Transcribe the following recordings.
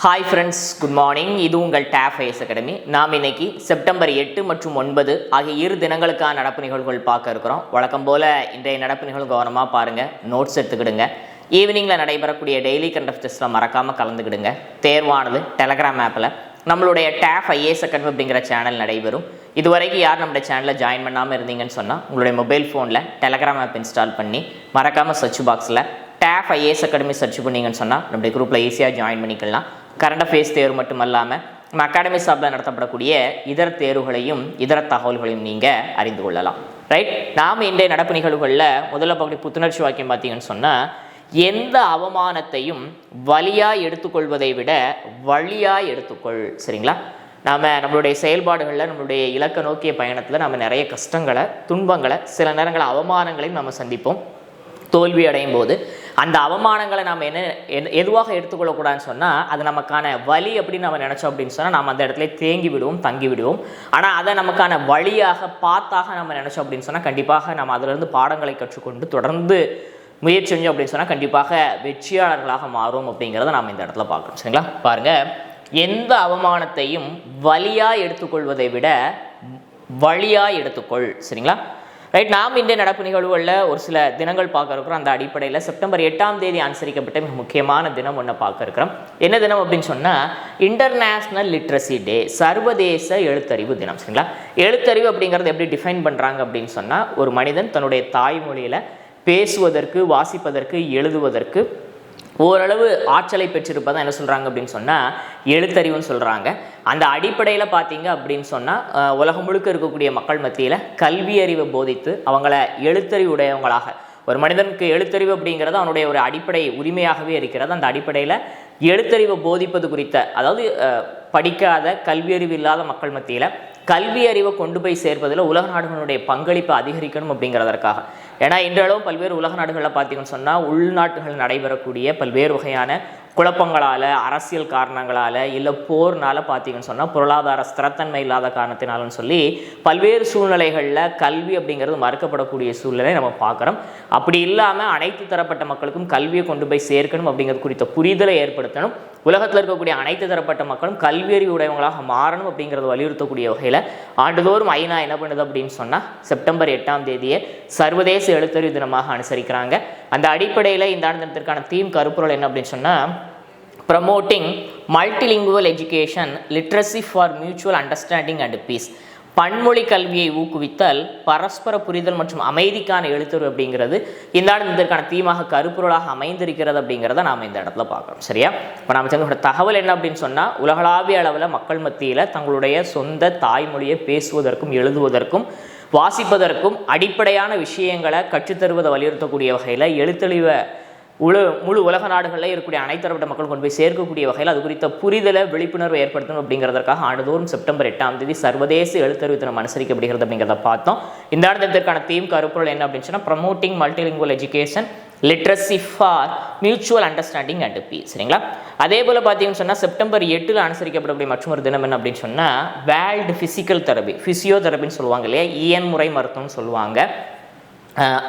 Hi friends, good morning. இது உங்கள் tape IS academy. நாம் இன்னைக்கு செப்டம்பர் 8 மற்றும் 9 ஆகிய 2 தினங்களுக்கான நடப்பு நிகழ்வுகள் பார்க்க இருக்கிறோம். வழக்கம் போல் இன்றைய நடப்பு நிகழ்வு கவனமாக பாருங்கள், நோட்ஸ் எடுத்துக்கிடுங்க. ஈவினிங்கில் நடைபெறக்கூடிய டெய்லி கரண்ட் அஃபேர்ஸில் மறக்காமல் கலந்துக்கிடுங்க. தேர்வானது டெலகிராம் ஆப்பில் நம்மளுடைய டேப் ஐஏஎஸ் அகாடமி அப்படிங்கிற சேனல் நடைபெறும். இதுவரைக்கும் யார் நம்மளுடைய சேனலில் ஜாயின் பண்ணாமல் இருந்தீங்கன்னு சொன்னால் உங்களுடைய மொபைல் ஃபோனில் டெலகிராம் ஆப் இன்ஸ்டால் பண்ணி மறக்காமல் சர்ச் பாக்ஸில் டேப் ஐஏஎஸ் அகாடமி சர்ச் பண்ணிங்கன்னு சொன்னால் நம்முடைய குரூப்பில் ஈஸியாக ஜாயின் பண்ணிக்கலாம். கரண்ட் அஃபேர்ஸ் தேர்வு மட்டும் இல்லாமல் நம்ம அகாடமி சார்பில் நடத்தப்படக்கூடிய இதர தேர்வுகளையும் இதர தகவல்களையும் நீங்கள் அறிந்து கொள்ளலாம். ரைட், நாம் இன்றைய நடப்பு நிகழ்வுகளில் முதல்ல பகுதி புத்துணர்ச்சி வாக்கியம் பார்த்தீங்கன்னு சொன்னால், எந்த அவமானத்தையும் வலியாக எடுத்துக்கொள்வதை விட வழியாக எடுத்துக்கொள். சரிங்களா, நாம் நம்மளுடைய செயல்பாடுகளில் நம்மளுடைய இலக்க நோக்கிய பயணத்தில் நம்ம நிறைய கஷ்டங்களை, துன்பங்களை, சில நேரங்களில் அவமானங்களையும் நம்ம சந்திப்போம். தோல்வி அடையும் போது அந்த அவமானங்களை நாம் எதுவாக எடுத்துக்கொள்ளக்கூடாதுன்னு சொன்னால், அது நமக்கான வலி அப்படின்னு நம்ம நினச்சோம் அப்படின்னு சொன்னால் நாம் அந்த இடத்துல தேங்கி விடுவோம், தங்கி விடுவோம். ஆனால் அதை நமக்கான வழியாக பாத்தாக நம்ம நினச்சோம் அப்படின்னு சொன்னால் கண்டிப்பாக நம்ம அதிலிருந்து பாடங்களை கற்றுக்கொண்டு தொடர்ந்து முயற்சி செஞ்சோம் அப்படின்னு சொன்னால் கண்டிப்பாக வெற்றியாளர்களாக மாறும் அப்படிங்கிறத நாம் இந்த இடத்துல பார்க்கணும். சரிங்களா, பாருங்கள், எந்த அவமானத்தையும் வலியாக எடுத்துக்கொள்வதை விட வழியாக எடுத்துக்கொள். சரிங்களா, ரைட். நாம் இன்றைய நடப்பு நிகழ்வுகளில் ஒரு சில தினங்கள் பார்க்க இருக்கிறோம். அந்த அடிப்படையில் செப்டம்பர் 8 அனுசரிக்கப்பட்ட மிக முக்கியமான தினம் ஒன்று பார்க்க இருக்கிறோம். என்ன தினம் அப்படின்னு சொன்னால், இன்டர்நேஷ்னல் லிட்ரஸி டே, சர்வதேச எழுத்தறிவு தினம். சரிங்களா, எழுத்தறிவு அப்படிங்கிறது எப்படி டிஃபைன் பண்ணுறாங்க அப்படின்னு சொன்னால், ஒரு மனிதன் தன்னுடைய தாய்மொழியில் பேசுவதற்கு, வாசிப்பதற்கு, எழுதுவதற்கு ஓரளவு ஆற்றலை பெற்றிருப்பதான் என்ன சொல்கிறாங்க அப்படின்னு சொன்னால் எழுத்தறிவுன்னு சொல்கிறாங்க. அந்த அடிப்படையில் பார்த்தீங்க அப்படின்னு சொன்னால் உலகம் முழுக்க இருக்கக்கூடிய மக்கள் மத்தியில் கல்வி அறிவை போதித்து அவங்கள எழுத்தறிவுடையவங்களாக, ஒரு மனிதனுக்கு எழுத்தறிவு அப்படிங்கிறது அவனுடைய ஒரு அடிப்படை உரிமையாகவே இருக்கிறது. அந்த அடிப்படையில் எழுத்தறிவை போதிப்பது குறித்த, அதாவது படிக்காத கல்வியறிவு இல்லாத மக்கள் மத்தியில் கல்வி அறிவை கொண்டு போய் சேர்ப்பதில் உலக நாடுகளுடைய பங்களிப்பை அதிகரிக்கணும் அப்படிங்கிறதற்காக. ஏன்னா இன்றளவும் பல்வேறு உலக நாடுகளில் பார்த்தீங்கன்னு சொன்னால் உள்நாட்டுகள் நடைபெறக்கூடிய பல்வேறு வகையான குழப்பங்களால், அரசியல் காரணங்களால், இல்லை போர்னால் பார்த்தீங்கன்னு சொன்னால் பொருளாதார ஸ்திரத்தன்மை இல்லாத காரணத்தினாலும் சொல்லி பல்வேறு சூழ்நிலைகளில் கல்வி அப்படிங்கிறது மறுக்கப்படக்கூடிய சூழ்நிலை நம்ம பார்க்குறோம். அப்படி இல்லாமல் அனைத்து தரப்பட்ட மக்களுக்கும் கல்வியை கொண்டு போய் சேர்க்கணும் அப்படிங்கிறது குறித்த புரிதலை ஏற்படுத்தணும். உலகத்தில் இருக்கக்கூடிய அனைத்து தரப்பட்ட மக்களும் கல்வியறிவு உடையவங்களாக மாறணும் அப்படிங்கிறது வலியுறுத்தக்கூடிய வகையில் ஆண்டுதோறும் ஐநா என்ன பண்ணுது அப்படின்னு சொன்னால் செப்டம்பர் 8 சர்வதேச எழுத்தறிவு தினமாக அனுசரிக்கிறாங்க. அந்த அடிப்படையில் இந்த ஆண்டு தினத்திற்கான தீம் கருப்பொருள் என்ன அப்படின்னு சொன்னால், promoting multilingual education, literacy for mutual understanding and peace. பன்மொழி கல்வியை ஊக்குவித்தல், பரஸ்பர புரிதல் மற்றும் அமைதிக்கான எழுத்தறிவு அப்படிங்கிறது இந்த ஆண்டு இதற்கான தீமாக கருப்பொருளாக அமைந்திருக்கிறது அப்படிங்கிறத நாம் இந்த இடத்துல பார்க்குறோம். சரியா, இப்போ நாம் சேர்ந்த தகவல் என்ன அப்படின்னு சொன்னால், உலகளாவிய அளவில் மக்கள் மத்தியில் தங்களுடைய சொந்த தாய்மொழியை பேசுவதற்கும், எழுதுவதற்கும், வாசிப்பதற்கும் அடிப்படையான விஷயங்களை கற்றுத்தருவதை வலியுறுத்தக்கூடிய வகையில் எழுத்தறிவை முழு உலக நாடுகளில் இருக்கக்கூடிய அனைத்து தரப்பட்ட மக்கள் கொண்டு போய் சேர்க்கக்கூடிய வகையில் அது குறித்த புரிதலை, விழிப்புணர்வு ஏற்படுத்தணும் அப்படிங்கிறதற்காக ஆண்டுதோறும் செப்டம்பர் 8 சர்வதேச எழுத்தறிவு தினம் அனுசரிக்கப்படுகிறது அப்படிங்கிறத பார்த்தோம். இந்த ஆண்டு தினத்திற்கான தீம் கருப்பொருள் என்ன அப்படின்னு சொன்னால், promoting multilingual education, literacy for mutual understanding and peace. சரிங்களா, அதே போல் பார்த்தீங்கன்னு சொன்னால் செப்டம்பர் 8 அனுசரிக்கப்படக்கூடிய மற்றொரு தினம் என்ன அப்படின்னு சொன்னால் வேர்ல்டு ஃபிசிக்கல் தெரப்பி, ஃபிசியோதெரப்பின்னு சொல்லுவாங்க இல்லையா, இயன்முறை மருத்துவம்னு சொல்லுவாங்க.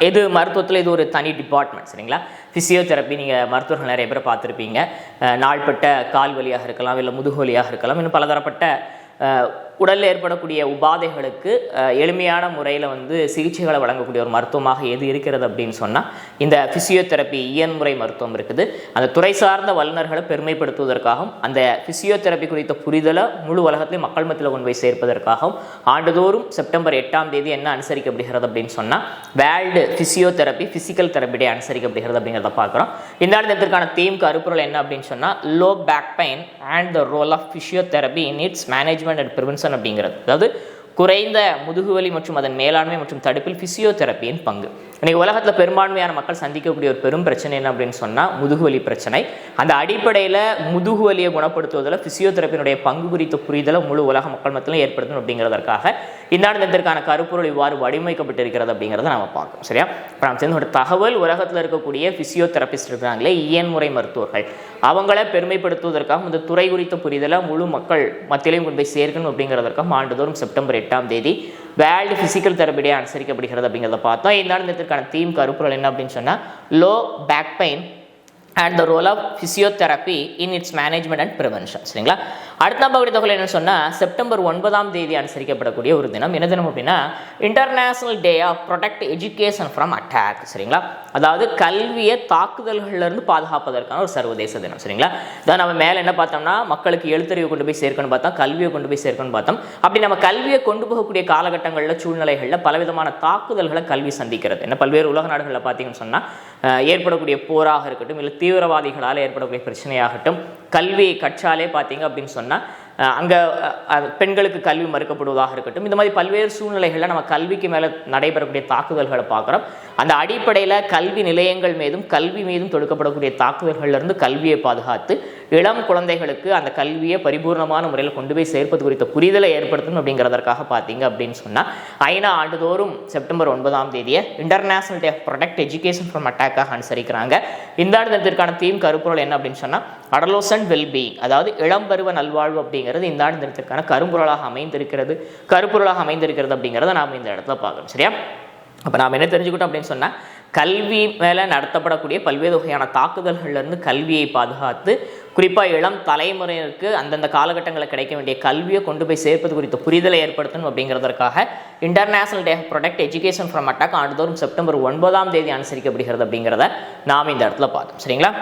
இது மருத்துவத்தில் இது ஒரு தனி டிபார்ட்மெண்ட். சரிங்களா, ஃபிசியோதெரப்பி நீங்கள் மருத்துவர்கள் நிறைய பேரை பார்த்துருப்பீங்க. நாள்பட்ட கால் வலியாக இருக்கலாம், இல்லை முதுகு வலியாக இருக்கலாம், இன்னும் பலதரப்பட்ட உடலில் ஏற்படக்கூடிய உபாதைகளுக்கு எளிமையான முறையில் சிகிச்சைகளை வழங்கக்கூடிய ஒரு மருத்துவமாக எது இருக்கிறது அப்படின்னு சொன்னால் இந்த ஃபிசியோதெரப்பி, இயன்முறை மருத்துவம் இருக்குது. அந்த துறை சார்ந்த வல்லுநர்களை பெருமைப்படுத்துவதற்காகவும், அந்த ஃபிசியோதெரப்பி குறித்த புரிதலை முழு உலகத்திலையும் மக்கள் மத்தியில் கொண்டு போய் சேர்ப்பதற்காகவும் ஆண்டுதோறும் செப்டம்பர் 8 என்ன அனுசரிக்கப்படுகிறது அப்படின்னு சொன்னால் வேர்ல்டு ஃபிசியோதெரப்பி, ஃபிசிக்கல் தெரப்பி டே அனுசரிக்கப்படுகிறது அப்படிங்கிறத பார்க்குறோம். இந்த ஆண்டு தினத்திற்கான தீம் கருப்பொருள் என்ன அப்படின்னு சொன்னால் low back pain and the role of physiotherapy in its management and prevention அப்படிங்கிறது. அதாவது குறைந்த முதுகுவலி மற்றும் அதன் மேலாண்மை மற்றும் தடுப்பில் ஃபிசியோதெரப்பியின் பங்கு. இன்றைக்கி உலகத்தில் பெரும்பான்மையான மக்கள் சந்திக்கக்கூடிய ஒரு பெரும் பிரச்சனை என்ன அப்படின்னு சொன்னால் முதுகுவலி பிரச்சனை. அந்த அடிப்படையில் முதுகுவலியை குணப்படுத்துவதில் ஃபிசியோதெரப்பியினுடைய பங்கு குறித்த புரிதலை முழு உலக மக்கள் மத்தியிலும் ஏற்படுத்தணும் அப்படிங்கிறதற்காக இந்த ஆண்டு தினத்திற்கான கருப்பொருள் இவ்வாறு வடிவமைக்கப்பட்டிருக்கிறது அப்படிங்கிறத நம்ம பார்க்கணும். சரியா, இப்போ நம்ம சேர்ந்த ஒரு தகவல், உலகத்தில் இருக்கக்கூடிய ஃபிசியோதெரபிஸ்ட் இருக்கிறாங்களே, இயன்முறை மருத்துவர்கள், அவங்கள பெருமைப்படுத்துவதற்காக இந்த துறை குறித்த புரிதலை முழு மக்கள் மத்தியிலையும் கொண்டு போய் சேர்க்கணும் அப்படிங்கிறதற்காக ஆண்டுதோறும் செப்டம்பர் 8 வேர்ல்டு ஃபிசிக்கல் தெரப்பி டே அனுசரிக்கப்படுகிறது அப்படிங்கிறத பார்த்தோம். இந்த ஆண்டு தினத்திற்கான தீம் கருப்பொருள் என்ன அப்படின்னு சொன்னால் low back pain and the role of physiotherapy in its management and prevention. சரிங்களா? அடுத்த பகுதி தகவல் என்ன சொன்னால், செப்டம்பர் 9 அனுசரிக்கப்படக்கூடிய ஒரு தினம். என்ன தினம் அப்படின்னா, international day of protect education from attack. சரிங்களா? அதாவது கல்வியை தாக்குதல்களிலிருந்து பாதுகாப்பதற்கான ஒரு சர்வதேச தினம். சரிங்களா? இதான் நம்ம மேலே என்ன பார்த்தோம்னா, மக்களுக்கு எழுத்தறிவை கொண்டு போய் சேர்க்கணும்னு பார்த்தோம், கல்வியை கொண்டு போய் சேர்க்கணும்னு பார்த்தோம். அப்படி நம்ம கல்வியை கொண்டு போகக்கூடிய காலகட்டங்களில், சூழ்நிலைகளில் பலவிதமான தாக்குதல்களை கல்வி சந்திக்கிறது. என்ன பல்வேறு உலக நாடுகளில் பார்த்தீங்கன்னு சொன்னால், ஏற்படக்கூடிய போராக இருக்கட்டும், இல்லை தீவிரவாதிகளால் ஏற்படக்கூடிய பிரச்சனையாகட்டும், கல்வியை கற்றாலே பார்த்தீங்க அப்படின்னு சொன்னால் அங்கே பெண்களுக்கு கல்வி மறுக்கப்படுவதாக இருக்கட்டும், இந்த மாதிரி பல்வேறு சூழ்நிலைகளில் நம்ம கல்விக்கு மேலே நடைபெறக்கூடிய தாக்குதல்களை பார்க்குறோம். அந்த அடிப்படையில் கல்வி நிலையங்கள் மீதும் கல்வி மீதும் தொடுக்கப்படக்கூடிய தாக்குதல்களிலிருந்து கல்வியை பாதுகாத்து இளம் குழந்தைகளுக்கு அந்த கல்வியை பரிபூர்ணமான முறையில் கொண்டு போய் சேர்ப்பது குறித்த புரிதலை ஏற்படுத்தணும் அப்படிங்கிறதற்காக பார்த்தீங்க அப்படின்னு சொன்னால், ஐநா ஆண்டுதோறும் September 9 international day of protect education from அட்டாக்காக அனுசரிக்கிறாங்க. இந்த ஆண்டு தினத்திற்கான தீம் கருப்பொருள் என்ன அப்படின்னு சொன்னால், அடலோசன்ட் வெல்பீயிங், அதாவது இளம்பருவ நல்வாழ்வு அப்படிங்கிறது இந்த ஆண்டு தினத்திற்கான கருப்பொருளாக அமைந்திருக்கிறது அப்படிங்கிறத நாம் இந்த இடத்துல பார்க்கணும். சரியா? அப்போ நாம் என்ன தெரிஞ்சுக்கிட்டோம் அப்படின்னு சொன்னால், கல்வி மேலே நடத்தப்படக்கூடிய பல்வேறு வகையான தாக்குதல்கள்லேருந்து கல்வியை பாதுகாத்து, குறிப்பாக இளம் தலைமுறையினருக்கு அந்தந்த காலகட்டங்களில் கிடைக்க வேண்டிய கல்வியை கொண்டு போய் சேர்ப்பது குறித்த புரிதலை ஏற்படுத்தணும் அப்படிங்கிறதற்காக international day of protect education from attack ஆண்டுதோறும் செப்டம்பர் 9 அனுசரிக்கப்படுகிறது அப்படிங்கிறத நாம் இந்த இடத்துல பார்த்தோம். சரிங்களா?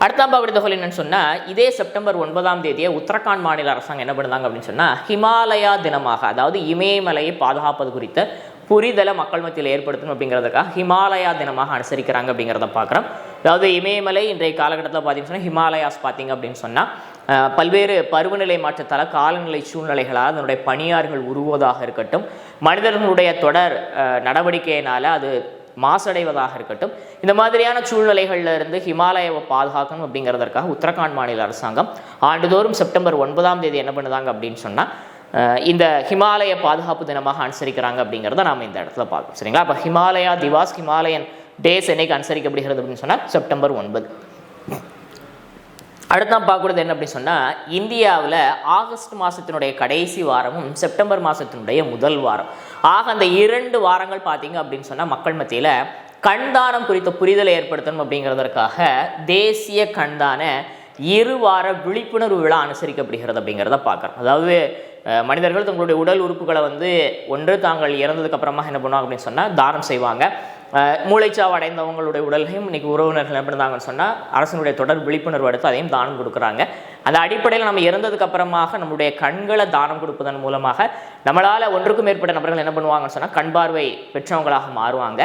அடுத்த பகுதி தகவல் என்னன்னு சொன்னால், இதே செப்டம்பர் 9 உத்தரகாண்ட் மாநில அரசாங்கம் என்ன பண்ணுறாங்க அப்படின்னு சொன்னால், ஹிமாலயா தினமாக, அதாவது இமயமலையை பாதுகாப்பது குறித்த புரிதலை மக்கள் மத்தியில் ஏற்படுத்தணும் அப்படிங்கிறதுக்காக ஹிமாலயா தினமாக அனுசரிக்கிறாங்க அப்படிங்கிறத பார்க்குறோம். அதாவது இமயமலை இன்றைய காலகட்டத்தில் பார்த்தீங்கன்னு சொன்னால், ஹிமாலயாஸ் பார்த்தீங்க அப்படின்னு சொன்னால் பல்வேறு பருவநிலை மாற்றத்தால், காலநிலை சூழ்நிலைகளால் அதனுடைய பனியாறுகள் உருவதாக இருக்கட்டும், மனிதர்களுடைய தொடர் நடவடிக்கையினால் அது மாசடைவதாக இருக்கட்டும், இந்த மாதிரியான சூழ்நிலைகளில் இருந்து ஹிமாலயாவை பாதுகாக்கணும் அப்படிங்கிறதற்காக உத்தரகாண்ட் மாநில அரசாங்கம் ஆண்டுதோறும் செப்டம்பர் 9 என்ன பண்ணுதாங்க அப்படின்னு சொன்னால், இந்த ஹிமாலய பாதுகாப்பு தினமாக அனுசரிக்கிறாங்க அப்படிங்கிறத நாம் இந்த இடத்துல பார்க்கணும். சரிங்களா? அப்போ ஹிமாலயா திவாஸ், ஹிமாலயன் டேஸ் என்னைக்கு அனுசரிக்கப்படுகிறது அப்படின்னு சொன்னால் செப்டம்பர் 9. அடுத்து நாம் பார்க்கறது என்ன அப்படின்னு சொன்னால், இந்தியாவில் ஆகஸ்ட் மாதத்தினுடைய கடைசி வாரமும் செப்டம்பர் மாதத்தினுடைய முதல் வாரம் ஆக அந்த 2 வாரங்கள் பார்த்தீங்க அப்படின்னு சொன்னால் மக்கள் மத்தியில் கண்தானம் குறித்த புரிதலை ஏற்படுத்தணும் அப்படிங்கிறதற்காக தேசிய கண்தான 2 வார விழிப்புணர்வு விழா அனுசரிக்கப்படுகிறது அப்படிங்கிறத பார்க்குறோம். அதாவது மனிதர்கள் தங்களுடைய உடல் உறுப்புகளை ஒன்று தாங்கள் இறந்ததுக்கு அப்புறமா என்ன பண்ணுவாங்க அப்படின்னு சொன்னால் தானம் செய்வாங்க. மூளைச்சாவு அடைந்தவங்களுடைய உடலையும் இன்னைக்கு உறவினர்கள் என்ன பண்ணுறாங்கன்னு சொன்னால் அரசனுடைய தொடர் விழிப்புணர்வு எடுத்து அதையும் தானம் கொடுக்குறாங்க. அந்த அடிப்படையில் நம்ம இறந்ததுக்கு அப்புறமாக நம்முடைய கண்களை தானம் கொடுப்பதன் மூலமாக நம்மளால் ஒன்றுக்கும் மேற்பட்ட நபர்கள் என்ன பண்ணுவாங்கன்னு சொன்னால் கண் பார்வை பெற்றவங்களாக மாறுவாங்க.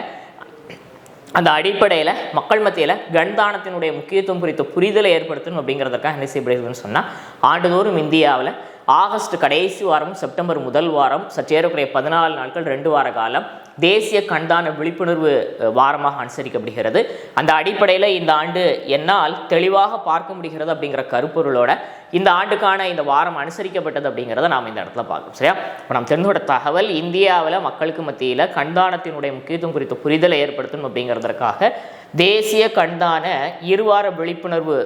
அந்த அடிப்படையில் மக்கள் மத்தியில் கண்தானத்தினுடைய முக்கியத்துவம் குறித்த புரிதலை ஏற்படுத்தணும் அப்படிங்கிறதுக்காக என்ன செய்யப்படுகிறதுன்னு சொன்னால், ஆண்டுதோறும் இந்தியாவில் ஆகஸ்ட் கடைசி வாரமும் செப்டம்பர் முதல் வாரம் சற்றேறக்குறைய 14 நாட்கள் 2 வார காலம் தேசிய கண்தான விழிப்புணர்வு வாரமாக அனுசரிக்கப்படுகிறது. அந்த அடிப்படையில் இந்த ஆண்டு என்னால் தெளிவாக பார்க்க முடிகிறது அப்படிங்கிற கருப்பொருளோட இந்த ஆண்டுக்கான இந்த வாரம் அனுசரிக்கப்பட்டது அப்படிங்கிறத நாம் இந்த இடத்துல பார்க்கணும். சரியா? இப்போ நாம் தெரிந்துகொண்ட தகவல், இந்தியாவில் மக்களுக்கு மத்தியில் கண்தானத்தினுடைய முக்கியத்துவம் குறித்த புரிதலை ஏற்படுத்தணும் அப்படிங்கிறதற்காக தேசிய கண்தான 2 வார விழிப்புணர்வு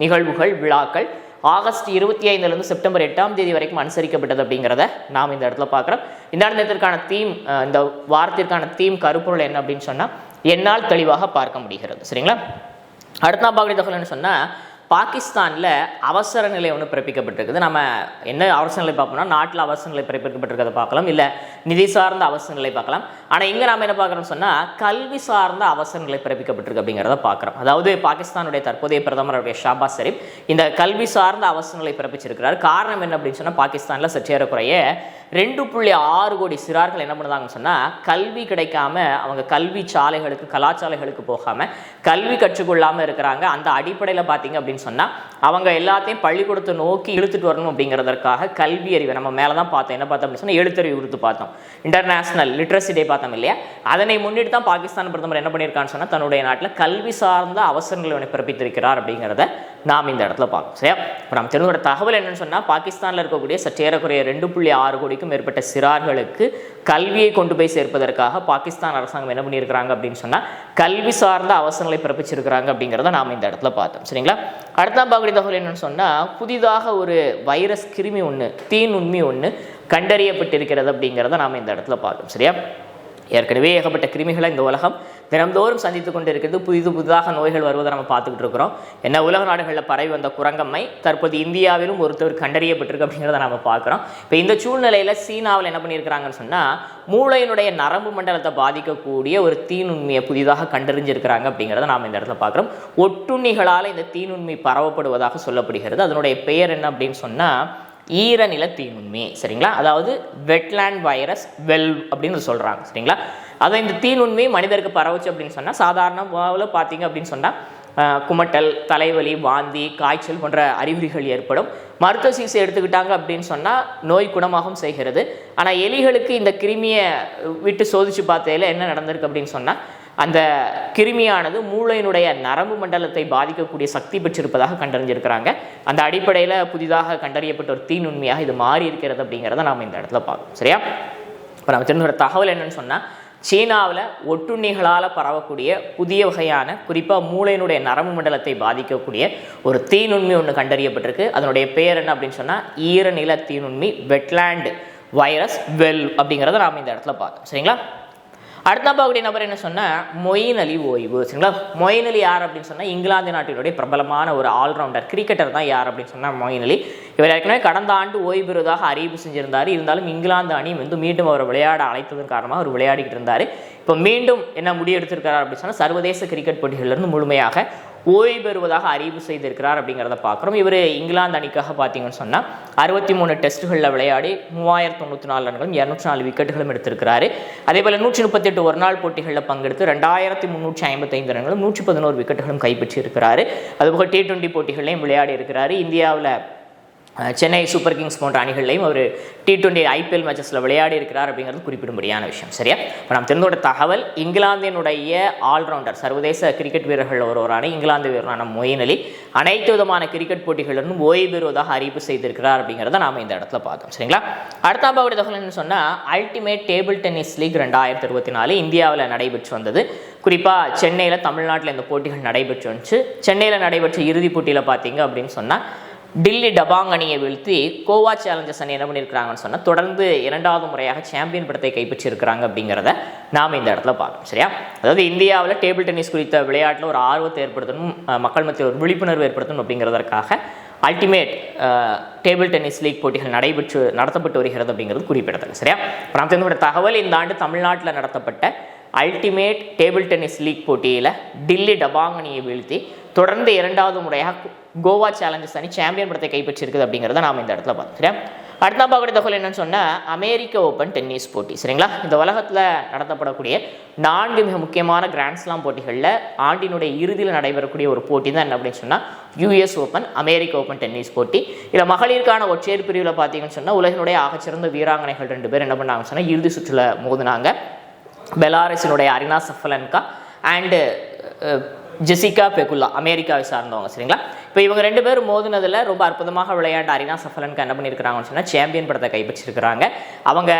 நிகழ்வுகள், விழாக்கள் ஆகஸ்ட் 25 செப்டம்பர் 8 வரைக்கும் அனுசரிக்கப்பட்டது அப்படிங்கிறத நாம் இந்த இடத்துல பார்க்குறோம். இந்த ஆண்டத்திற்கான தீம், இந்த வாரத்திற்கான தீம் கருப்பொருள் என்ன அப்படின்னு சொன்னால், என்னால் தெளிவாக பார்க்க முடிகிறது. சரிங்களா? அடுத்த பார்க்குற தகவல் என்ன சொன்னால், பாகிஸ்தானில் அவசர நிலை ஒன்று பிறப்பிக்கப்பட்டிருக்குது. நம்ம என்ன அவசர நிலை பார்ப்போம்னா, நாட்டில் அவசர நிலை பிறப்பிக்கப்பட்டிருக்கிறத பார்க்கலாம், இல்லை நிதி சார்ந்த அவசர நிலை பார்க்கலாம். ஆனால் இங்கே நாம் என்ன பார்க்குறோம்னு சொன்னால், கல்வி சார்ந்த அவசர நிலை பிறப்பிக்கப்பட்டிருக்கு அப்படிங்கிறத பார்க்குறோம். அதாவது பாகிஸ்தானுடைய தற்போதைய பிரதமருடைய ஷாபாஸ் ஷெரீப் இந்த கல்வி சார்ந்த அவசர நிலை பிறப்பிச்சிருக்கிறார். காரணம் என்ன அப்படின்னு சொன்னால், பாகிஸ்தானில் சற்றேறக்குறைய 2.6 கோடி சிறார்கள் என்ன பண்ணுறாங்கன்னு சொன்னால், கல்வி கிடைக்காம அவங்க கல்வி சாலைகளுக்கு, கலாச்சாலைகளுக்கு போகாமல் கல்வி கற்றுக்கொள்ளாமல் இருக்கிறாங்க. அந்த அடிப்படையில் பார்த்தீங்க அப்படின்னு சொன்னால், அவங்க எல்லாத்தையும் பள்ளிக்கூடத்தை நோக்கி இழுத்துட்டு வரணும் அப்படிங்கிறதற்காக கல்வி அறிவை நம்ம மேலே தான் பார்த்தோம். என்ன பார்த்தோம் அப்படின்னு சொன்னால், எழுத்தறிவு உறுத்து பார்த்தோம், இன்டர்நேஷனல் லிட்ரஸி டே பார்த்தோம் இல்லையா? அதனை முன்னிட்டு தான் பாகிஸ்தான் பிரதமர் என்ன பண்ணியிருக்கான்னு சொன்னால், தன்னுடைய நாட்டில் கல்வி சார்ந்த அவசரங்களை பிறப்பித்திருக்கிறார் அப்படிங்கிறத நாம் இந்த இடத்துல பார்க்கணும். சரியா? இப்போ நம்ம தெரிஞ்ச தகவல் என்னன்னு சொன்னால், பாகிஸ்தானில் இருக்கக்கூடிய சற்றேறக்குறைய 2.6 கோடிக்கும் மேற்பட்ட சிறார்களுக்கு கல்வியை கொண்டு போய் சேர்ப்பதற்காக பாகிஸ்தான் அரசாங்கம் என்ன பண்ணியிருக்கிறாங்க அப்படின்னு சொன்னால், கல்வி சார்ந்த அவசரங்களை பிறப்பிச்சிருக்கிறாங்க அப்படிங்கிறத நாம் இந்த இடத்துல பார்த்தோம். சரிங்களா? அடுத்த பகுதி தகவல் என்னன்னு சொன்னால், புதிதாக ஒரு வைரஸ் கிருமி ஒன்று, தீநுண்மி ஒன்று கண்டறியப்பட்டிருக்கிறது அப்படிங்கிறத நாம் இந்த இடத்துல பார்த்தோம். சரியா? ஏற்கனவே ஏகப்பட்ட கிருமிகளை இந்த உலகம் தினம்தோறும் சந்தித்து கொண்டு இருக்கிறது. புதிதாக நோய்கள் வருவதை நம்ம பார்த்துக்கிட்டு இருக்கிறோம். என்ன உலக நாடுகளில் பரவி வந்த குரங்கம்மை தற்போது இந்தியாவிலும் ஒருத்தர் கண்டறியப்பட்டிருக்கு அப்படிங்கிறத நம்ம பார்க்குறோம். இப்போ இந்த சூழ்நிலையில் சீனாவில் என்ன பண்ணியிருக்கிறாங்கன்னு சொன்னால் மூளையினுடைய நரம்பு மண்டலத்தை பாதிக்கக்கூடிய ஒரு தீநுண்மியை புதிதாக கண்டறிஞ்சிருக்கிறாங்க அப்படிங்கிறத நாம் இந்த இடத்துல பார்க்குறோம். ஒட்டுண்ணிகளால் இந்த தீநுண்மி பரவப்படுவதாக சொல்லப்படுகிறது. அதனுடைய பெயர் என்ன அப்படின்னு சொன்னால் ஈரநில தீநுண்மி. சரிங்களா, அதாவது வெட்லேண்ட் வைரஸ் அப்படின்னு சொல்கிறாங்க. சரிங்களா, அதை இந்த தீநுண்மி மனிதருக்கு பரவுச்சு அப்படின்னு சொன்னால் சாதாரண பார்த்தீங்க அப்படின்னு சொன்னால் குமட்டல், தலைவலி, வாந்தி, காய்ச்சல் போன்ற அறிகுறிகள் ஏற்படும். மருத்துவ சிகிச்சை எடுத்துக்கிட்டாங்க அப்படின்னு சொன்னால் நோய் குணமாகவும் செய்கிறது. ஆனால் எலிகளுக்கு இந்த கிருமியை விட்டு சோதித்து பார்த்ததில் என்ன நடந்திருக்கு அப்படின்னு சொன்னால் அந்த கிருமியானது மூளையினுடைய நரம்பு மண்டலத்தை பாதிக்கக்கூடிய சக்தி பெற்றிருப்பதாக கண்டறிஞ்சிருக்கிறாங்க. அந்த அடிப்படையில் புதிதாக கண்டறியப்பட்ட ஒரு தீநுண்மியாக இது மாறி இருக்கிறது அப்படிங்கிறத நாம் இந்த இடத்துல பார்க்கணும். சரியா, இப்போ நம்ம தெரிஞ்ச ஒரு தகவல் என்னன்னு சொன்னால் சீனாவில் ஒட்டுண்ணிகளால் பரவக்கூடிய புதிய வகையான குறிப்பாக மூளையினுடைய நரம்பு மண்டலத்தை பாதிக்கக்கூடிய ஒரு தீநுண்மி ஒன்று கண்டறியப்பட்டிருக்கு. அதனுடைய பெயர் என்ன அப்படின்னு சொன்னால் ஈரநில தீநுண்மி வெட்லேண்ட் வைரஸ் அப்படிங்கிறத நாம் இந்த இடத்துல பார்த்தோம். சரிங்களா, அடுத்த பார்க்கக்கூடிய நபர் என்ன சொன்னால் மொயின் அலி ஓய்வு. சரிங்களா, மொயின் அலி யார் அப்படின்னு சொன்னால் இங்கிலாந்து நாட்டினுடைய பிரபலமான ஒரு ஆல்ரவுண்டர் கிரிக்கெட்டர் தான். யார் அப்படின்னு சொன்னால் மொயின் அலி. இவர் ஏற்கனவே கடந்த ஆண்டு ஓய்வு பெறுவதாக அறிவிப்பு செஞ்சிருந்தார். இருந்தாலும் இங்கிலாந்து அணி மீண்டும் அவர் விளையாட அழைத்ததன் காரணமாக அவர் விளையாடிக்கிட்டு இருந்தார். இப்போ மீண்டும் என்ன முடிவெடுத்திருக்கிறார் அப்படின்னு சொன்னால் சர்வதேச கிரிக்கெட் போட்டிகளிலிருந்து முழுமையாக ஓய்வு பெறுவதாக அறிவிப்பு செய்திருக்கிறார் அப்படிங்கிறத பார்க்குறோம். இவர் இங்கிலாந்து அணிக்காக பார்த்தீங்கன்னு சொன்னால் 63 டெஸ்ட்டுகளில் விளையாடி 3094 ரன்களும் 204 விக்கெட்டுகளும் எடுத்திருக்கிறாரு. அதே போல் 138 ஒருநாள் போட்டிகளில் பங்கெடுத்து 2355 ரன்களும் 111 விக்கெட்டுகளும் கைப்பற்றி இருக்கிறாரு. அதுபோக T20 போட்டிகளையும் விளையாடி இருக்கிறாரு. இந்தியாவில் சென்னை சூப்பர் கிங்ஸ் போன்ற அணிகளையும் அவர் T20 IPL மேட்சஸில் விளையாடி இருக்கிறார் அப்படிங்கிறது குறிப்பிடும்படியான விஷயம். சரியா, இப்போ நாம் தெரிந்தோட தகவல் இங்கிலாந்தினுடைய ஆல்ரவுண்டர் சர்வதேச கிரிக்கெட் வீரர்கள் ஒருவரான இங்கிலாந்து வீரரான மொயின் அலி அனைத்து விதமான கிரிக்கெட் போட்டிகளிலும் ஓய்வு பெறுவதாக அறிவிப்பு செய்திருக்கிறார் அப்படிங்கிறத நாம் இந்த இடத்துல பார்த்தோம். சரிங்களா, அடுத்த பாவுடைய தகவல் என்ன சொன்னால் அல்டிமேட் டேபிள் டென்னிஸ் லீக் 2024 இந்தியாவில் நடைபெற்று வந்தது. குறிப்பாக சென்னையில் தமிழ்நாட்டில் இந்த போட்டிகள் நடைபெற்று வந்துச்சு. சென்னையில் நடைபெற்ற இறுதிப் போட்டியில் பார்த்தீங்க அப்படின்னு சொன்னால் டில்லி டபாங் அணியை வீழ்த்தி கோவா சேலஞ்சர்ஸ் அணி என்ன பண்ணியிருக்கிறாங்கன்னு சொன்னால் தொடர்ந்து 2வது முறையாக சாம்பியன் பட்டத்தை கைப்பற்றியிருக்கிறாங்க அப்படிங்கிறத நாம் இந்த இடத்துல பார்க்கணும். சரியா, அதாவது இந்தியாவில் டேபிள் டென்னிஸ் குறித்த விளையாட்டில் ஒரு ஆர்வத்தை ஏற்படுத்தணும், மக்கள் மத்தியில் ஒரு விழிப்புணர்வு ஏற்படுத்தணும் அப்படிங்கிறதற்காக அல்டிமேட் டேபிள் டென்னிஸ் லீக் போட்டிகள் நடத்தப்பட்டு வருகிறது அப்படிங்கிறது குறிப்பிடத்தக்க. சரியா, நாம் தெரிந்த தகவல் இந்த ஆண்டு தமிழ்நாட்டில் நடத்தப்பட்ட அல்டிமேட் டேபிள் டென்னிஸ் லீக் போட்டியில் டில்லி டபாங் அணியை வீழ்த்தி தொடர்ந்து 2வது முறையாக கோவா சேலஞ்சர்ஸ் அணி சாம்பியன் படத்தை கைப்பற்றிருக்குது அப்படிங்கிறத நாம் இந்த இடத்துல பார்த்தோம். சரியா, அடுத்த பார்க்கக்கூடிய தகவல் என்னன்னு சொன்னால் அமெரிக்க ஓப்பன் டென்னிஸ் போட்டி. சரிங்களா, இந்த உலகத்தில் நடத்தப்படக்கூடிய 4 மிக முக்கியமான கிராண்ட்ஸ்லாம் போட்டிகளில் ஆண்டினுடைய இறுதியில் நடைபெறக்கூடிய ஒரு போட்டி தான் என்ன அப்படின்னு சொன்னால் US ஓப்பன் அமெரிக்க ஓப்பன் டென்னிஸ் போட்டி. இதில் மகளிருக்கான ஒற்றையர் பிரிவில் பார்த்தீங்கன்னு சொன்னால் உலகினுடைய ஆகச்சிறந்த வீராங்கனைகள் 2 பேர் என்ன பண்ணாங்கன்னு சொன்னால் இறுதி சுற்றில் மோதினாங்க. பெலாரஸினுடைய அரினா சஃபலன்கா அண்டு ஜெசிகா பெகுலா அமெரிக்காவை சார்ந்தவங்க. சரிங்களா, இப்போ இவங்க 2 பேரும் மோதினதில் ரொம்ப அற்புதமாக விளையாண்ட அரினா சஃபலன்கா என்ன பண்ணியிருக்கிறாங்கன்னு சொன்னால் சாம்பியன் பட்டத்தை கைப்பற்றிருக்கிறாங்க. அவங்க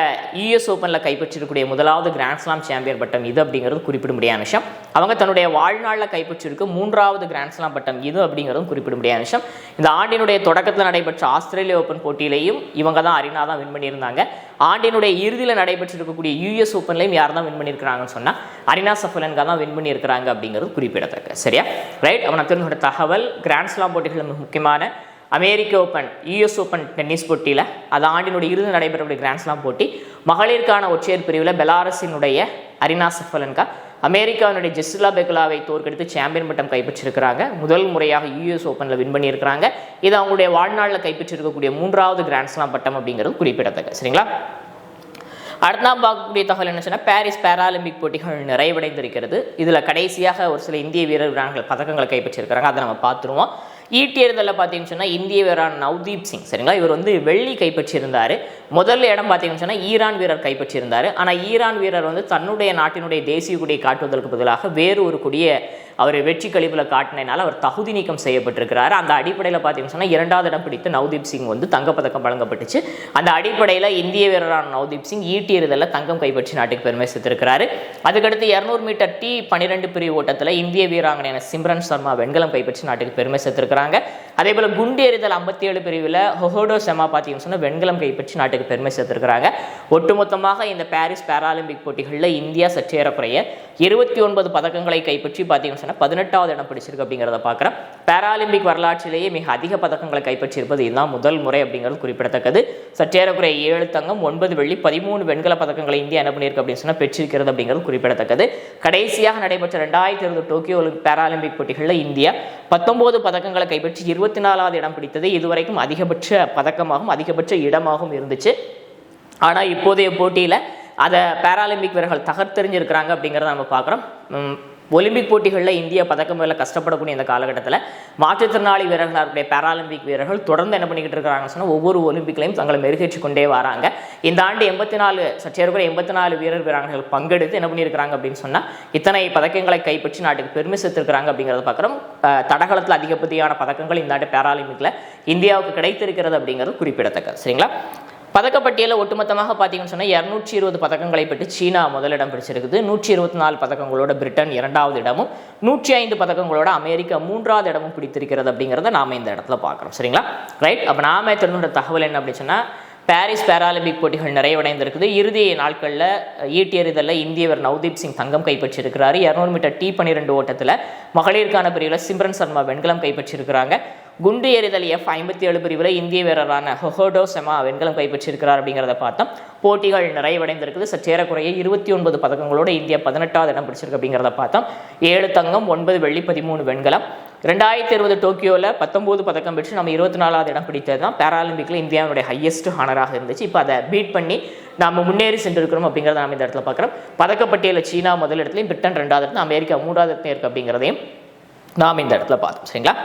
US ஓப்பனில் கைப்பற்றிருக்கக்கூடிய 1வது கிராண்ட்ஸ்லாம் சாம்பியன் பட்டம் இது அப்படிங்கிறது குறிப்பிடும்படியான விஷயம். அவங்க தன்னுடைய வாழ்நாளில் கைப்பற்றிருக்கு 3வது கிராண்ட்ஸ்லாம் பட்டம் இது அப்படிங்கிறதும் குறிப்பிடும்படியான விஷயம். இந்த ஆண்டினுடைய தொடக்கத்தில் நடைபெற்ற ஆஸ்திரேலிய ஓப்பன் போட்டியிலையும் இவங்க தான் அரினா தான் வின் பண்ணியிருந்தாங்க. ஆண்டினுடைய இறுதியில் நடைபெற்றிருக்கக்கூடிய US ஓப்பன்லையும் யார் தான் வின் பண்ணியிருக்கிறாங்கன்னு சொன்னால் அரினா சஃபலன்கா தான் வின் பண்ணியிருக்கிறாங்க அப்படிங்கிறது குறிப்பிடத்தக்க. சரியா, ரைட், அவனை தெரிஞ்ச தகவல் கிராண்ட்ஸ்லாம் போட்டிகள் முக்கியமான அமெரிக்க ஓப்பன் US ஓப்பன் டென்னிஸ் போட்டியில் அது ஆண்டினுடைய இறுதி நடைபெறக்கூடிய கிராண்ட்ஸ்லாம் போட்டி. மகளிருக்கான ஒற்றையர் பிரிவில் பெலாரஸினுடைய அரினா சஃபலன்கா அமெரிக்காவினுடைய ஜெசிகா பெகுலாவை தோற்கடித்து சாம்பியன் பட்டம் கைப்பற்றிருக்கிறாங்க. முதல் முறையாக US ஓப்பனில் வின் பண்ணியிருக்கிறாங்க. இது அவங்களுடைய வாழ்நாளில் கைப்பற்றிருக்கக்கூடிய 3வது கிராண்ட்ஸ்லாம் பட்டம் அப்படிங்கிறது குறிப்பிடத்தக்க. சரிங்களா, அடுத்த நாம் பார்க்கக்கூடிய தகவல் என்ன சொன்னால் பாரிஸ் பாராலிம்பிக் போட்டிகள் நிறைவடைந்திருக்கிறது. இதில் கடைசியாக ஒரு சில இந்திய வீரர்கள் பதக்கங்களை கைப்பற்றிருக்கிறாங்க. அதை நம்ம பார்த்துருவோம். ஈட்டி எறிதலில் பார்த்தீங்கன்னு சொன்னால் இந்திய வீரரான நவ்தீப் சிங். சரிங்களா, இவர் வெள்ளி கைப்பற்றியிருந்தார். முதல் இடம் பார்த்தீங்கன்னு சொன்னால் ஈரான் வீரர் கைப்பற்றியிருந்தார். ஆனால் ஈரான் வீரர் தன்னுடைய நாட்டினுடைய தேசிய கொடியை காட்டுவதற்கு பதிலாக வேறு ஒரு கொடியை அவர் வெற்றி கழிவில் காட்டினால அவர் தகுதி நீக்கம் செய்யப்பட்டிருக்கிறார். அந்த அடிப்படையில் பார்த்தீங்கன்னு சொன்னால் 2வது இடம் பிடித்து நவ்தீப் சிங் தங்கப்பதக்கம் வழங்கப்பட்டுச்சு. அந்த அடிப்படையில் இந்திய வீரரான நவ்தீப் சிங் ஈட்டி எறிதலில் தங்கம் கைப்பற்றி நாட்டுக்கு பெருமை சேர்த்திருக்கிறாரு. அதுக்கடுத்து 200 மீட்டர் T12 பிரிவு ஓட்டத்தில் இந்திய வீராங்கனையான சிம்ரன் சர்மா வெண்கலம் கைப்பற்றி நாட்டுக்கு பெருமை சேர்த்திருக்கிறார். கைப்பற்றியிருக்கிறாங்க. அதே போல குண்டு எறிதல் 57 பிரிவில் ஹொஹோடோ செமா பார்த்தீங்கன்னு சொன்னால் வெண்கலம் கைப்பற்றி நாட்டுக்கு பெருமை சேர்த்திருக்கிறாங்க. ஒட்டுமொத்தமாக இந்த பாரிஸ் பாராலிம்பிக் போட்டிகளில் இந்தியா சற்றேறக்குறைய 29 பதக்கங்களை கைப்பற்றி பார்த்தீங்கன்னு சொன்னால் 18வது இடம் பிடிச்சிருக்கு அப்படிங்கிறத பார்க்குறோம். பாராலிம்பிக் வரலாற்றிலேயே மிக அதிக பதக்கங்களை கைப்பற்றியிருப்பது இதுதான் முதல் முறை அப்படிங்கிறது குறிப்பிடத்தக்கது. சற்றேறக்குறைய 7 தங்கம் 9 வெள்ளி 13 வெண்கல பதக்கங்களை இந்தியா என்ன பண்ணியிருக்கு அப்படின்னு சொன்னால் பெற்றிருக்கிறது அப்படிங்கிறது குறிப்பிடத்தக்கது. கடைசியாக நடைபெற்ற 2020 டோக்கியோ பாராலிம்பிக் போட்டிகளில் இந்தியா 19 பதக்கங்களை கைப்பற்றி 24வது இடம் பிடித்தது. இதுவரைக்கும் அதிகபட்ச பதக்கமாகவும் அதிகபட்ச இடமாகவும் இருந்துச்சு. ஆனால் இப்போதைய போட்டியில் அதை பாராலிம்பிக் வீரர்கள் தகர்த்தெறிஞ்சிருக்கிறாங்க அப்படிங்கிறத நம்ம பார்க்குறோம். ஒலிம்பிக் போட்டிகளில் இந்தியா பதக்கம் மேலே கஷ்டப்படக்கூடிய இந்த காலகட்டத்தில் மாற்றுத்திறனாளி வீரர்களாக இருக்கக்கூடிய பாராலிம்பிக் வீரர்கள் தொடர்ந்து என்ன பண்ணிக்கிட்டு இருக்கிறாங்கன்னு சொன்னால் ஒவ்வொரு ஒலிம்பிக்லையும் தங்களை மெருகேற்றி கொண்டே வராங்க. இந்த ஆண்டு 84 வீரர் வீராங்கனைகள் பங்கெடுத்து என்ன பண்ணியிருக்கிறாங்க அப்படின்னு சொன்னால் இத்தனை பதக்கங்களை கைப்பற்றி நாட்டுக்கு பெருமை சேர்த்திருக்கிறாங்க அப்படிங்கிறத பார்க்குறோம். தடகளத்தில் அதிகப்படியான பதக்கங்கள் இந்த ஆண்டு பாராலிம்பிக்கில் இந்தியாவுக்கு கிடைத்திருக்கிறது அப்படிங்கிறது குறிப்பிடத்தக்கது. சரிங்களா? பதக்கப்பட்டியலில் ஒட்டுமொத்தமாக பார்த்தீங்கன்னு சொன்னால் 220 பதக்கங்களை பெற்று சீனா முதலிடம் பிடிச்சிருக்குது. 124 பதக்கங்களோட பிரிட்டன் 2வது இடமும் 105 பதக்கங்களோட அமெரிக்கா 3வது இடமும் பிடித்திருக்கிறது அப்படிங்கிறத நாம் இந்த இடத்துல பார்க்குறோம். சரிங்களா? ரைட். அப்போ நாம தெரிஞ்சுக்கிற தகவல் என்ன அப்படின்னு சொன்னால் பாரிஸ் பாராலிம்பிக் போட்டிகள் நிறைவடைந்திருக்குது. இறுதி நாட்களில் ஈட்டி எறிதலில் இந்திய வீரர் நவ்தீப் சிங் தங்கம் கைப்பற்றியிருக்கிறாரு. 200 மீட்டர் T12 ஓட்டத்தில் மகளிருக்கான பிரிவில் சிம்ரன் சர்மா வெண்கலம் கைப்பற்றியிருக்கிறாங்க. குண்டு எறிதல் F57 பிரிவில் இந்திய வீரரான ஹொஹோடோ செமா வெண்கலம் கைப்பற்றியிருக்கிறார் அப்படிங்கிறத பார்த்தோம். போட்டிகள் நிறைவடைந்திருக்குது. சற்றேறக்குறைய 29 பதக்கங்களோடு இந்தியா 18வது இடம் பிடிச்சிருக்கு அப்படிங்கிறத பார்த்தோம். 7 தங்கம் 9 வெள்ளி 13 வெண்கலம். 2020 டோக்கியோவில் 19 பதக்கம் பெற்று நம்ம 24வது இடம் பிடித்தது தான் பாராலிம்பிக்கில் இந்தியாவுடைய ஹையஸ்ட் ஹானராக இருந்துச்சு. இப்போ அதை பீட் பண்ணி நம்ம முன்னேறி சென்றிருக்கிறோம் அப்படிங்கிறத நம்ம இந்த இடத்துல பார்க்குறோம். பதக்கப்பட்டியலில் சீனா முதல் இடத்துலையும் பிரிட்டன் 2வது இடத்துல அமெரிக்கா 3வது இடத்துல இருக்குது அப்படிங்கிறதையும் நாம் இந்த இடத்துல பார்த்தோம். சரிங்களா?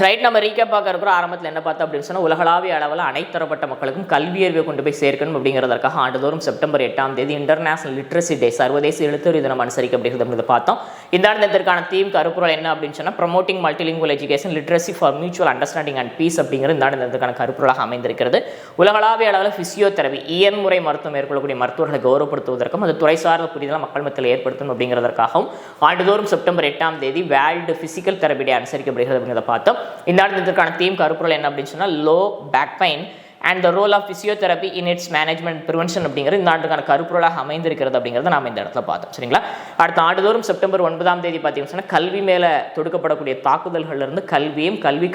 ரைட். நம்ம ரீகேப் பார்க்க இருக்கிறோம். ஆரம்பத்தில் என்ன பார்த்தோம் அப்படின்னு சொன்னால் உலகளாவிய அளவில் அனைத்தரப்பட்ட மக்களுக்கும் கல்வியறிவை கொண்டு போய் சேர்க்கணும் அப்படிங்கிறதற்காக ஆண்டுதோறும் செப்டம்பர் 8ஆம் தேதி இன்டர்நேஷனல் லிட்ரஸி டே சர்வதேச எழுத்தறிவு தினம் அனுசரிக்க அப்படிங்கிறத பார்த்தோம். இந்த ஆண்டத்திற்கான தீம் கருப்பொருள் என்ன அப்படின்னு சொன்னால் promoting multilingual education literacy for mutual understanding and peace அப்படிங்கிற இந்த ஆண்டத்திற்கான கருப்பொருளாக அமைந்திருக்கிறது. உலகளாவிய அளவில் பிசியோதெரபி இயன்முறை மருத்துவம் மேற்கொள்ளக்கூடிய மருத்துவர்களை கௌரவப்படுத்துவதற்கும் அது துறை சார்ந்த புரிதலை மக்கள் மத்தியில் ஏற்படுத்தணும் அப்படிங்கிறதற்காகவும் ஆண்டுதோறும் செப்டம்பர் 8ஆம் தேதி வேர்ல்டு பிசிக்கல் தெரபி டே அனுசரிக்கப்படுகிறது அப்படிங்கிறத பார்த்தோம். இந்த ஆண்டத்திற்கான தீம் கருப்பொருள் என்ன அப்படின்னு சொன்னால் low back pain and the role of physiotherapy in its management prevention அப்படிங்கிறது இந்த ஆண்டுக்கான கருப்பொருளாக அமைந்திருக்கிறது அப்படிங்கிறத நாம் இந்த இடத்துல பார்த்தோம். சரிங்களா? அடுத்த ஆண்டுதோறும் செப்டம்பர் 9ஆம் தேதி பார்த்தீங்கன்னு சொன்னால் கல்வி மேலே தொடுக்கப்படக்கூடிய தாக்குதல்களிலிருந்து கல்வி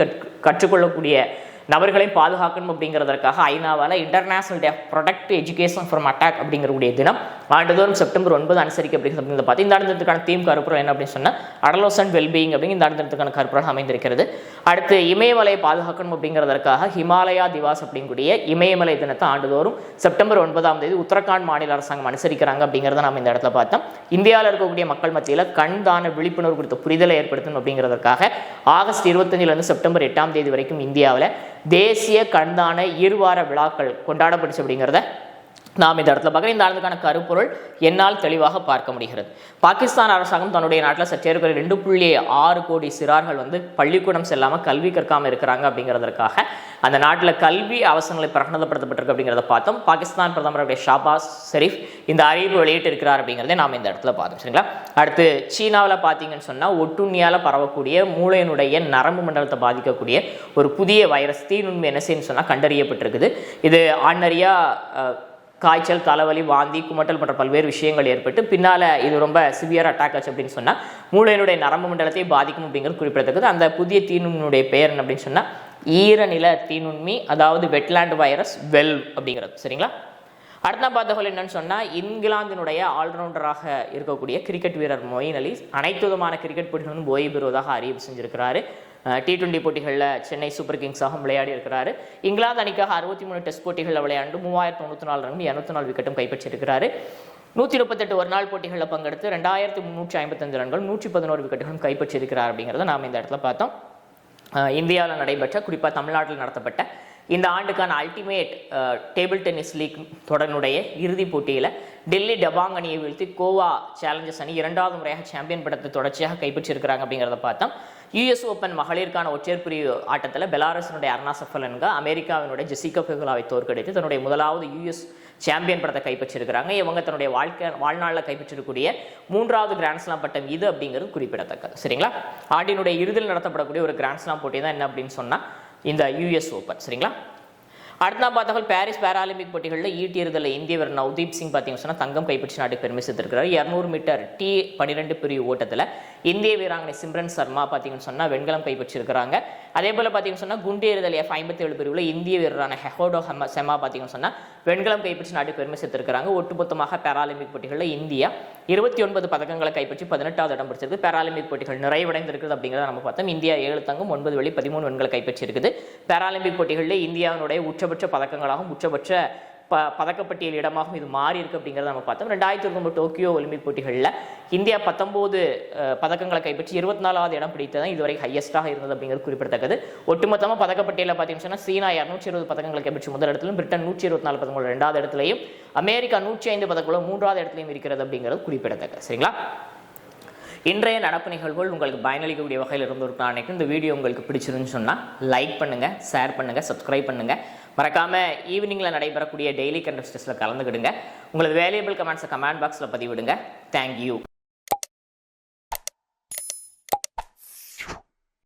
கற்றுக்கொள்ளக்கூடிய நபர்களையும் பாதுகாக்கணும் அப்படிங்கிறதற்காக ஐநாவால் international day of protect education from attack அப்படிங்கக்கூடிய தினம் ஆண்டுதோறும் செப்டம்பர் 9 அனுசரிக்கப்படுகிறது. பார்த்து இந்த ஆண்டத்திற்கான தீம் கருப்பொருள் என்ன அப்படின்னு சொன்னால் அடலோசன்ட் வெல்பீயிங் அப்படிங்கிற இந்த ஆண்டத்திற்கான கருப்பொருள் அமைந்திருக்கிறது. அடுத்து இமயமலையை பாதுகாக்கணும் அப்படிங்கிறதற்காக ஹிமாலயா திவாஸ் அப்படிங்கக்கூடிய இமயமலை தினத்தை ஆண்டுதோறும் செப்டம்பர் 9ஆம் தேதி உத்தரகாண்ட் மாநில அரசாங்கம் அனுசரிக்கிறாங்க அப்படிங்கிறத நம்ம இந்த இடத்துல பார்த்தோம். இந்தியாவில் இருக்கக்கூடிய மக்கள் மத்தியில் கண் தான விழிப்புணர்வு குறித்த புரிதலை ஏற்படுத்தணும் அப்படிங்கிறதற்காக ஆகஸ்ட் 25 செப்டம்பர் 8ஆம் தேதி வரைக்கும் இந்தியாவில் தேசிய கண்தான இருவார விழாக்கள் கொண்டாடப்பட்டுச்சு அப்படிங்கிறத நாம் இந்த இடத்துல பார்க்குறோம். இந்த ஆண்டுக்கான கருப்பொருள் என்னால் தெளிவாக பார்க்க முடிகிறது. பாகிஸ்தான் அரசாங்கம் தன்னுடைய நாட்டில் சற்றேற்கனவே 2.6 கோடி சிறார்கள் பள்ளிக்கூடம் செல்லாமல் கல்வி கற்காமல் இருக்கிறாங்க அப்படிங்கிறதற்காக அந்த நாட்டில் கல்வி அவசரங்களை பிரகடனப்படுத்தப்பட்டிருக்கு அப்படிங்கிறத பார்த்தோம். பாகிஸ்தான் பிரதமர் ஷாபாஸ் ஷெரீப் இந்த அறிவிப்பு வெளியிட்டு இருக்கிறார் அப்படிங்கிறத நாம் இந்த இடத்துல பார்த்தோம். சரிங்களா? அடுத்து சீனாவில் பார்த்தீங்கன்னு சொன்னால் ஒட்டுண்ணியால் பரவக்கூடிய மூளையினுடைய நரம்பு மண்டலத்தை பாதிக்கக்கூடிய ஒரு புதிய வைரஸ் தீநுண்மை என்ன செய்யணும்னு சொன்னால் கண்டறியப்பட்டிருக்குது. இது ஆர்டினரியாக காய்ச்சல், தலைவலி, வாந்தி, குமட்டல் போன்ற பல்வேறு விஷயங்கள் ஏற்பட்டு பின்னால் இது ரொம்ப சிவியர் அட்டாக் ஆச்சு அப்படின்னு சொன்னால் மூளையினுடைய நரம்பு மண்டலத்தை பாதிக்கும் அப்படிங்கிறது குறிப்பிடத்தக்கது. அந்த புதிய தீநுண்மையுடைய பெயர் என்ன அப்படின்னு சொன்னால் ஈரநில தீநுண்மி, அதாவது வெட்லேண்ட் வைரஸ் அப்படிங்கிறது. சரிங்களா? அடுத்த பார்த்தவர்கள் என்னன்னு சொன்னால் இங்கிலாந்தினுடைய ஆல்ரவுண்டராக இருக்கக்கூடிய கிரிக்கெட் வீரர் மொயின் அலி அனைத்து விதமான கிரிக்கெட் போட்டிகளும் ஓய்வு பெறுவதாக அறிவிப்பு செஞ்சிருக்கிறாரு. T20 போட்டிகளில் சென்னை சூப்பர் கிங்ஸாகவும் விளையாடி இருக்கிறாரு. இங்கிலாந்து அணிக்காக 63 டெஸ்ட் போட்டிகளில் விளையாண்டு 3094 ரன் 204 விக்கெட்டும் கைப்பற்றியிருக்கிறாரு. 138 ஒரு நாள் போட்டிகளில் பங்கெடுத்து 2355 ரன்கள் 111 விக்கெட்டுகளும் கைப்பற்றியிருக்கிறார் அப்படிங்கிறத நாம் இந்த இடத்துல பார்த்தோம். இந்தியாவில் நடைபெற்ற, குறிப்பாக தமிழ்நாட்டில் நடத்தப்பட்ட இந்த ஆண்டுக்கான அல்டிமேட் டேபிள் டென்னிஸ் லீக் தொடரினுடைய இறுதிப் போட்டியில் டெல்லி டபாங் அணியை வீழ்த்தி கோவா சேலஞ்சர்ஸ் அணி 2வது முறையாக சாம்பியன் பட்டத்தை தொடர்ச்சியாக கைப்பற்றியிருக்கிறாங்க அப்படிங்கிறத பார்த்தோம். யூஎஸ் ஓப்பன் மகளிருக்கான ஒற்றையர் பிரிவு ஆட்டத்தில் பெலாரஸினுடைய அர்னா சஃபலன்கா அமெரிக்காவினுடைய ஜெசிகா பெகுலாவை தோற்கடித்து தன்னுடைய முதலாவது யூஎஸ் சாம்பியன் பட்டத்தை கைப்பற்றியிருக்கிறாங்க. இவங்க தன்னுடைய வாழ்நாளில் கைப்பற்றக்கூடிய 3வது கிராண்ட்ஸ்லாம் பட்டம் இது அப்படிங்கிறது குறிப்பிடத்தக்கது. சரிங்களா, ஆண்டினுடைய இறுதியில் நடத்தப்படக்கூடிய ஒரு கிராண்ட்ஸ்லாம் போட்டி தான் என்ன அப்படின்னு சொன்னால் இந்த யூஎஸ் ஓப்பன். சரிங்களா, அடுத்த பார்த்தால் பாரிஸ் பாராலிம்பிக் போட்டிகளில் ஈட்டியறுதலில் இந்திய வீரர் நவ்தீப் சிங் பார்த்தீங்கன்னு சொன்னால் தங்கம் கைப்பற்றி நாட்டுக்கு பெருமை சேர்த்திருக்கிறார். 200 மீட்டர் T12 பிரிவு ஓட்டத்தில் இந்திய வீராங்கனை சிம்ரன் சர்மா பார்த்தீங்கன்னு சொன்னால் வெண்கலம் கைப்பற்றிருக்கிறாங்க. அதே போல் பார்த்தீங்கன்னு சொன்னால் குண்டு எறிதல் F57 பிரிவில் இந்திய வீரரான ஹெஹோடோ செமா பார்த்தீங்கன்னு சொன்னால் வெண்கலம் கைப்பற்றி நாட்டுக்கு பெருமை சேர்த்திருக்கிறாங்க. ஒட்டுமொத்தமாக பாராலிம்பிக் போட்டிகளில் இந்தியா 29 பதக்கங்களை கைப்பற்றி 18வது இடம் பிடிச்சிருக்கு. பாராலிம்பிக் போட்டிகள் நிறைவடைந்திருக்கிறது அப்படிங்கிறத நம்ம பார்த்தோம். இந்தியா 7 தங்கம் 9 வெள்ளி 13 வெண்கல கைப்பற்றி இருக்குது. பாராலிம்பிக் போட்டிகளில் இந்தியாவினுடைய உச்சபட்ச பதக்கங்களாகவும் உச்சபட்ச பதக்கப்பட்டியல் இடமாகவும் இது மாறி இருக்கு அப்படிங்கிறத நம்ம பார்த்தோம். 2009 டோக்கியோ ஒலிம்பிக் போட்டிகளில் இந்தியா 19 பதக்கங்களை கைப்பற்றி 24வது இடம் பிடித்ததான் இதுவரை ஹையஸ்டாக இருந்தது அப்படிங்கிறது குறிப்பிடத்தக்கது. ஒட்டுமொத்தமாக பதக்கப்பட்டியலில் பார்த்தீங்கன்னா சீனா 220 பதக்கங்களை கைப்பற்றி முதல் இடத்திலும், பிரிட்டன் 124 பதக்கங்கள் 2வது இடத்துலையும், அமெரிக்கா 105 பதக்கங்களும் 3வது இடத்துலையும் இருக்கிறது அப்படிங்கிறது குறிப்பிடத்தக்கது. சரிங்களா, இன்றைய நடப்பு நிகழ்வுகள் உங்களுக்கு பயனளிக்கக்கூடிய வகையில் இருந்திருக்கும். அன்றைக்கு இந்த வீடியோ உங்களுக்கு பிடிச்சிருந்துன்னு சொன்னால் லைக் பண்ணுங்கள், ஷேர் பண்ணுங்கள், சப்ஸ்கிரைப் பண்ணுங்கள். மறக்காமல் ஈவினிங்கில் நடைபெறக்கூடிய டெய்லி கண்டஸ்டஸில் கலந்துக்கிடுங்க. உங்களுக்கு வேல்யூபிள் கமெண்ட்ஸை கமெண்ட் பாக்ஸில் பதிவிடுங்க. தேங்க்யூ.